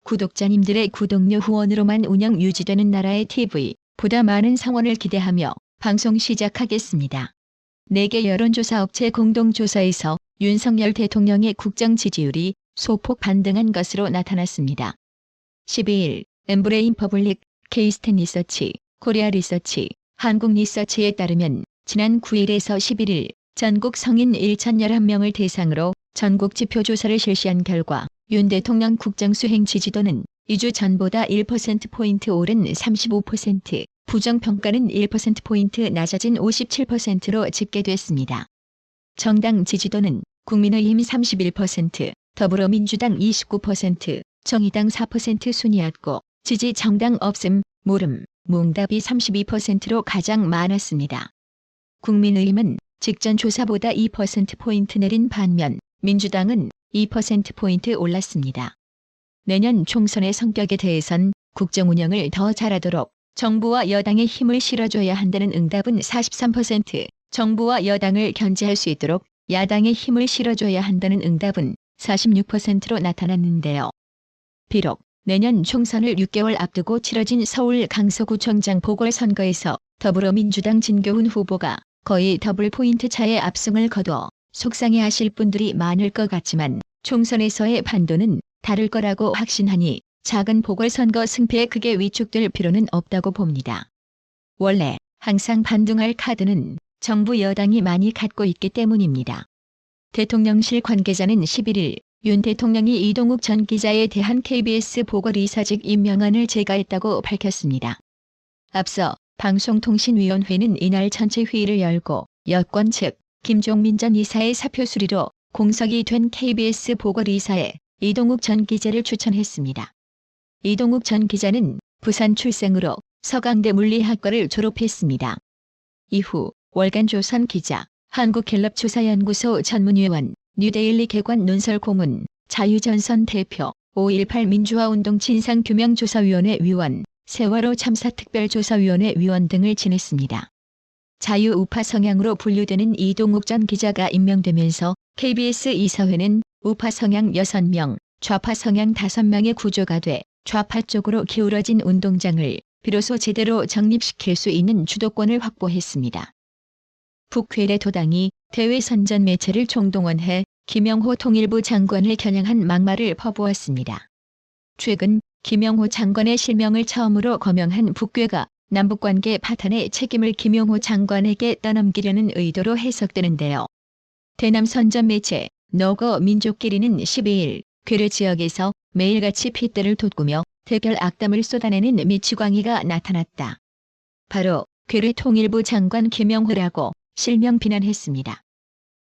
구독자님들의 구독료 후원으로만 운영 유지되는 나라의 TV, 보다 많은 성원을 기대하며 방송 시작하겠습니다. 4개 여론조사 업체 공동조사에서 윤석열 대통령의 국정 지지율이 소폭 반등한 것으로 나타났습니다. 12일 엠브레인 퍼블릭, 케이스텐 리서치, 코리아 리서치, 한국 리서치에 따르면 지난 9일에서 11일 전국 성인 1,011명을 대상으로 전국 지표조사를 실시한 결과 윤 대통령 국정수행 지지도는 2주 전보다 1%포인트 오른 35%, 부정평가는 1%포인트 낮아진 57%로 집계됐습니다. 정당 지지도는 국민의힘 31%, 더불어민주당 29%, 정의당 4% 순이었고 지지 정당 없음, 모름, 뭉답이 32%로 가장 많았습니다. 국민의힘은 직전 조사보다 2%포인트 내린 반면 민주당은 2%포인트 올랐습니다. 내년 총선의 성격에 대해선 국정 운영을 더 잘하도록 정부와 여당의 힘을 실어줘야 한다는 응답은 43%, 정부와 여당을 견제할 수 있도록 야당의 힘을 실어줘야 한다는 응답은 46%로 나타났는데요. 비록 내년 총선을 6개월 앞두고 치러진 서울 강서구청장 보궐선거에서 더불어민주당 진교훈 후보가 거의 더블 포인트 차의 압승을 거두어 속상해하실 분들이 많을 것 같지만 총선에서의 판도는 다를 거라고 확신하니 작은 보궐선거 승패에 크게 위축될 필요는 없다고 봅니다. 원래 항상 반등할 카드는 정부 여당이 많이 갖고 있기 때문입니다. 대통령실 관계자는 11일 윤 대통령이 이동욱 전 기자에 대한 KBS 보궐이사직 임명안을 제거했다고 밝혔습니다. 앞서 방송통신위원회는 이날 전체 회의를 열고 여권 측 김종민 전 이사의 사표 수리로 공석이 된 KBS 보궐이사에 이동욱 전 기자를 추천했습니다. 이동욱 전 기자는 부산 출생으로 서강대 물리학과를 졸업했습니다. 이후 월간 조선 기자, 한국갤럽 조사연구소 전문위원, 뉴데일리 개관 논설 고문, 자유전선 대표, 5.18 민주화운동 진상규명조사위원회 위원, 세월호 참사 특별조사위원회 위원 등을 지냈습니다. 자유우파 성향으로 분류되는 이동욱 전 기자가 임명되면서 KBS 이사회는 우파 성향 6명, 좌파 성향 5명의 구조가 돼 좌파 쪽으로 기울어진 운동장을 비로소 제대로 정립시킬 수 있는 주도권을 확보했습니다. 북괴뢰 도당이 대외 선전 매체를 총동원해 김영호 통일부 장관을 겨냥한 막말을 퍼부었습니다. 최근 김영호 장관의 실명을 처음으로 거명한 북괴가 남북관계 파탄의 책임을 김영호 장관에게 떠넘기려는 의도로 해석되는데요. 대남 선전 매체 너거 민족끼리는 12일 괴뢰 지역에서 매일같이 핏대를 돋구며 대결 악담을 쏟아내는 미치광이가 나타났다. 바로 괴뢰 통일부 장관 김영호라고 실명 비난했습니다.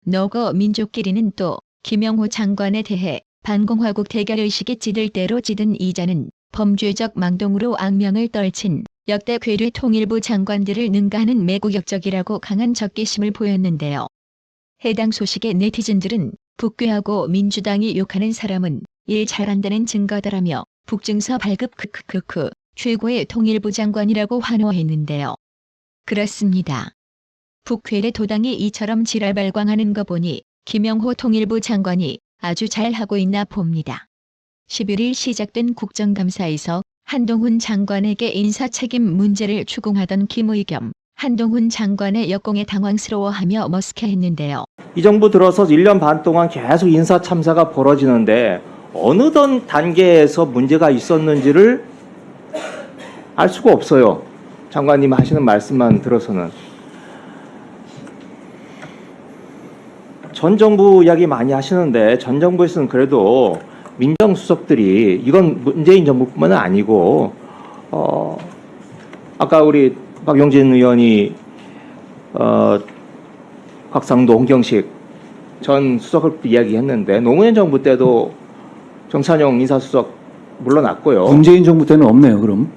너거 민족끼리는 또 김영호 장관에 대해 반공화국 대결의식에 찌들 대로 찌든 이자는 범죄적 망동으로 악명을 떨친 역대 괴뢰 통일부 장관들을 능가하는 매국역적이라고 강한 적개심을 보였는데요. 해당 소식에 네티즌들은 북괴하고 민주당이 욕하는 사람은 일 잘한다는 증거다라며 북증서 발급 크크크크 최고의 통일부 장관이라고 환호했는데요. 그렇습니다. 북괴뢰 도당이 이처럼 지랄발광하는 거 보니 김영호 통일부 장관이 아주 잘하고 있나 봅니다. 11일 시작된 국정감사에서 한동훈 장관에게 인사책임 문제를 추궁하던 김의겸, 한동훈 장관의 역공에 당황스러워하며 머쓱해했는데요. 이 정부 들어서 1년 반 동안 계속 인사 참사가 벌어지는데 어느 단계에서 문제가 있었는지를 알 수가 없어요. 장관님 하시는 말씀만 들어서는. 전 정부 이야기 많이 하시는데 전 정부에서는 그래도 민정수석들이 이건 문재인 정부뿐만 아니고 아까 우리 박용진 의원이 곽상도, 홍경식 전 수석을 이야기했는데 노무현 정부 때도 정찬용 인사수석 물러났고요. 문재인 정부 때는 없네요. 그럼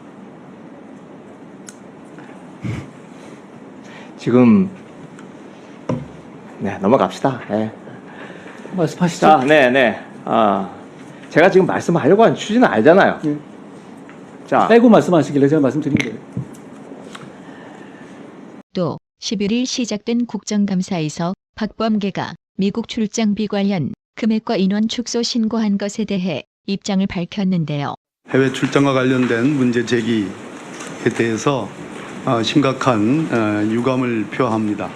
지금 네 넘어갑시다. 네. 말씀하시죠. 자, 네. 제가 지금 말씀하려고 하는 취지는 알잖아요. 예. 자, 빼고 말씀하시길래 제가 말씀드린 거예요. 또 11일 시작된 국정감사에서 박범계가 미국 출장비 관련 금액과 인원 축소 신고한 것에 대해 입장을 밝혔는데요. 해외 출장과 관련된 문제 제기에 대해서 심각한 유감을 표합니다.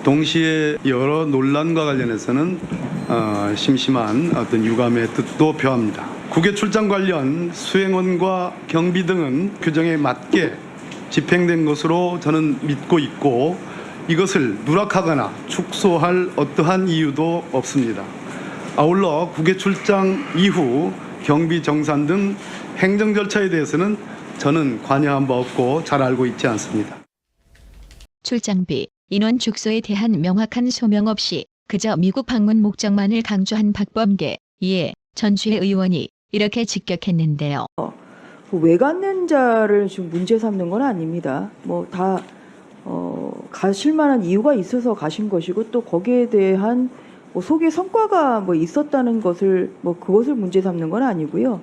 동시에 여러 논란과 관련해서는 심심한 어떤 유감의 뜻도 표합니다. 국외 출장 관련 수행원과 경비 등은 규정에 맞게 집행된 것으로 저는 믿고 있고 이것을 누락하거나 축소할 어떠한 이유도 없습니다. 아울러 국외 출장 이후 경비 정산 등 행정 절차에 대해서는 저는 관여한 바 없고 잘 알고 있지 않습니다. 출장비, 인원 축소에 대한 명확한 소명 없이 그저 미국 방문 목적만을 강조한 박범계, 이에 전주의 의원이 이렇게 직격했는데요. 왜 갔는 자를 지금 문제 삼는 건 아닙니다. 뭐 다 가실 만한 이유가 있어서 가신 것이고 또 거기에 대한 뭐 소개 성과가 뭐 있었다는 것을 뭐 그것을 문제 삼는 건 아니고요.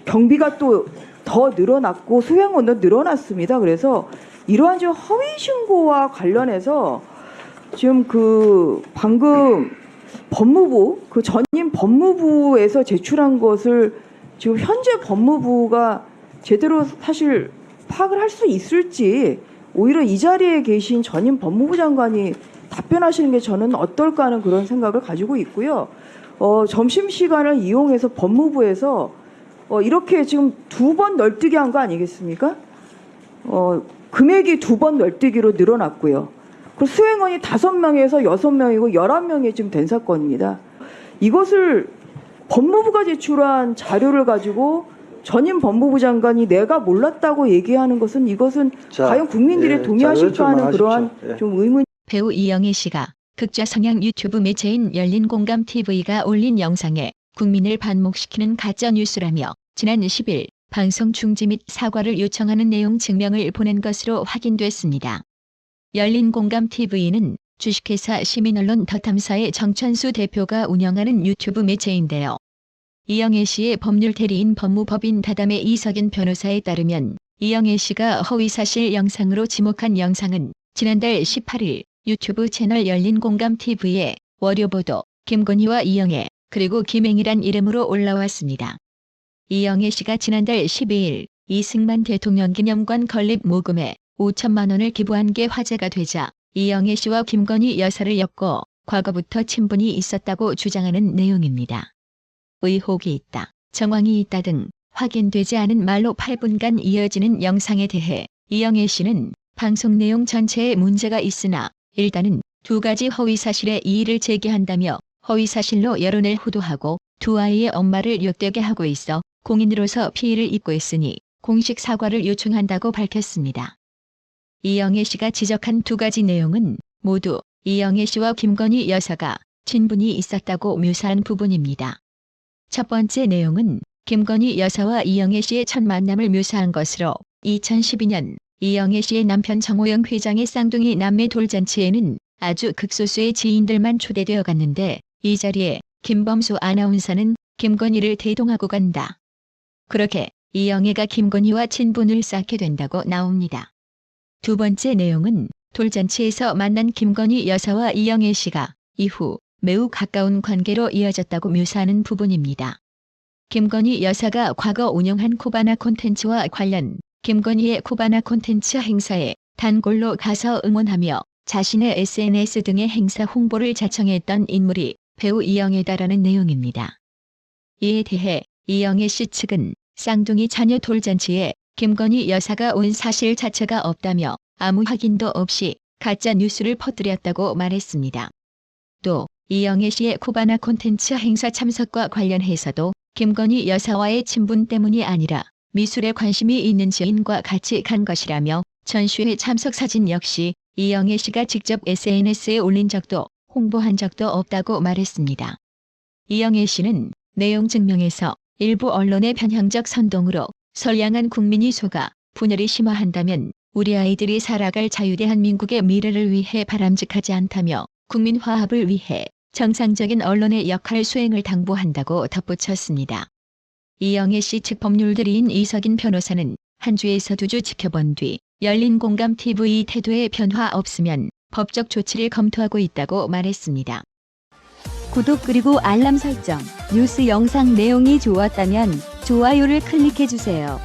경비가 또 더 늘어났고 수행원도 늘어났습니다. 그래서 이러한 지금 허위 신고와 관련해서 지금 그 방금 법무부 그 전임 법무부에서 제출한 것을 지금 현재 법무부가 제대로 사실 파악을 할 수 있을지 오히려 이 자리에 계신 전임 법무부 장관이 답변하시는 게 저는 어떨까 하는 그런 생각을 가지고 있고요. 점심시간을 이용해서 법무부에서 이렇게 지금 2번 널뛰기 한 거 아니겠습니까? 금액이 2번 널뛰기로 늘어났고요. 그 수행원이 5명에서 6명이고 11명이 지금 된 사건입니다. 이것을 법무부가 제출한 자료를 가지고 전임 법무부 장관이 내가 몰랐다고 얘기하는 것은 이것은 과연 국민들이 동의하실까 하는 그러한 좀 의문. 배우 이영애 씨가 극좌 성향 유튜브 매체인 열린공감TV가 올린 영상에 국민을 반목시키는 가짜뉴스라며 지난 10일 방송 중지 및 사과를 요청하는 내용 증명을 보낸 것으로 확인됐습니다. 열린공감TV는 주식회사 시민언론 더탐사의 정천수 대표가 운영하는 유튜브 매체인데요. 이영애 씨의 법률 대리인 법무법인 다담의 이석인 변호사에 따르면 이영애 씨가 허위사실 영상으로 지목한 영상은 지난달 18일 유튜브 채널 열린공감TV에 월요보도 김건희와 이영애 그리고 김행이란 이름으로 올라왔습니다. 이영애 씨가 지난달 12일 이승만 대통령 기념관 건립 모금에 5천만 원을 기부한 게 화제가 되자 이영애 씨와 김건희 여사를 엮고 과거부터 친분이 있었다고 주장하는 내용입니다. 의혹이 있다, 정황이 있다 등 확인되지 않은 말로 8분간 이어지는 영상에 대해 이영애 씨는 방송 내용 전체에 문제가 있으나 일단은 2가지 허위사실의 이의를 제기한다며 허위사실로 여론을 호도하고 2아이의 엄마를 욕되게 하고 있어 공인으로서 피해를 입고 있으니 공식 사과를 요청한다고 밝혔습니다. 이영애 씨가 지적한 2가지 내용은 모두 이영애 씨와 김건희 여사가 친분이 있었다고 묘사한 부분입니다. 첫 번째 내용은 김건희 여사와 이영애 씨의 첫 만남을 묘사한 것으로 2012년 이영애 씨의 남편 정호영 회장의 쌍둥이 남매 돌잔치에는 아주 극소수의 지인들만 초대되어 갔는데 이 자리에 김범수 아나운서는 김건희를 대동하고 간다. 그렇게 이영애가 김건희와 친분을 쌓게 된다고 나옵니다. 2번째 내용은 돌잔치에서 만난 김건희 여사와 이영애 씨가 이후 매우 가까운 관계로 이어졌다고 묘사하는 부분입니다. 김건희 여사가 과거 운영한 코바나 콘텐츠와 관련 김건희의 코바나 콘텐츠 행사에 단골로 가서 응원하며 자신의 SNS 등의 행사 홍보를 자청했던 인물이 배우 이영애다라는 내용입니다. 이에 대해 이영애 씨 측은 쌍둥이 자녀 돌잔치에 김건희 여사가 온 사실 자체가 없다며 아무 확인도 없이 가짜 뉴스를 퍼뜨렸다고 말했습니다. 또 이영애 씨의 코바나 콘텐츠 행사 참석과 관련해서도 김건희 여사와의 친분 때문이 아니라 미술에 관심이 있는 지인과 같이 간 것이라며 전시회 참석 사진 역시 이영애 씨가 직접 SNS에 올린 적도 홍보한 적도 없다고 말했습니다. 이영애 씨는 내용 증명에서 일부 언론의 편향적 선동으로 선량한 국민이 속아 분열이 심화한다면 우리 아이들이 살아갈 자유대한민국의 미래를 위해 바람직하지 않다며 국민 화합을 위해 정상적인 언론의 역할 수행을 당부한다고 덧붙였습니다. 이영애 씨 측 법률대리인 이석인 변호사는 한 주에서 2주 지켜본 뒤 열린공감TV 태도에 변화 없으면 법적 조치를 검토하고 있다고 말했습니다. 구독 그리고 알람 설정, 뉴스 영상 내용이 좋았다면 좋아요를 클릭해 주세요.